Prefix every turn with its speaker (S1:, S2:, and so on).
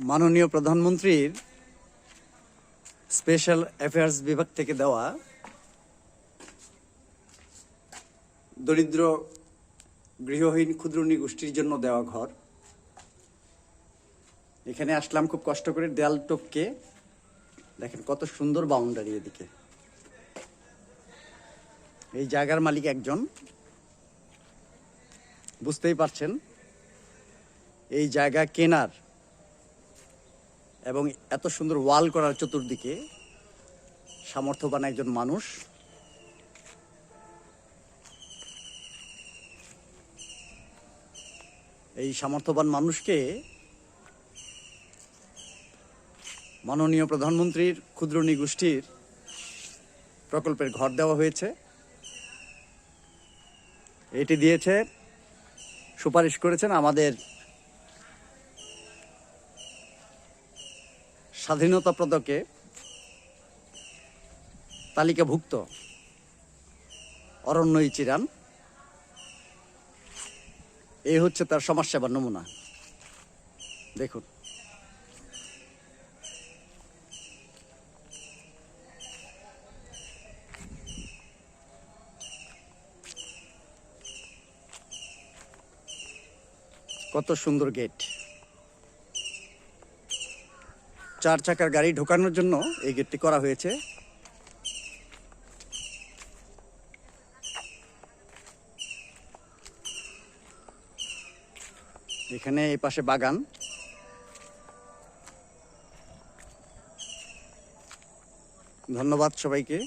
S1: মাননীয় প্রধানমন্ত্রীর special affairs বিভাগ থেকে দেওয়া দরিদ্র গৃহহীন ক্ষুদ্রঋণী গোষ্ঠীর জন্য দেওয়া ঘর। এখানে আসলাম খুব কষ্ট করে, দেয়াল টপকে দেখেন কত সুন্দর বাউন্ডারি। এদিকে এই জায়গার মালিক একজন, বুঝতেই পারছেন এই জায়গা কেনার এবং এত সুন্দর ওয়াল করার চতুর্দিকে সামর্থ্যবান একজন মানুষ। এই সামর্থ্যবান মানুষকে মাননীয় প্রধানমন্ত্রীর ক্ষুদ্রঋণী গোষ্ঠীর প্রকল্পের ঘর দেওয়া হয়েছে। এটি দিয়েছে, সুপারিশ করেছেন আমাদের স্বাধীনতা পদকে তালিকাভুক্ত অরণ্যই চিরান। এই হচ্ছে তার সমাজসেবার নমুনা। দেখুন কত সুন্দর গেট। 4 চাকার গাড়ি ঢোকানোর জন্য এই গেটটি করা হয়েছে। এখানে এই পাশে বাগান। ধন্যবাদ সবাইকে।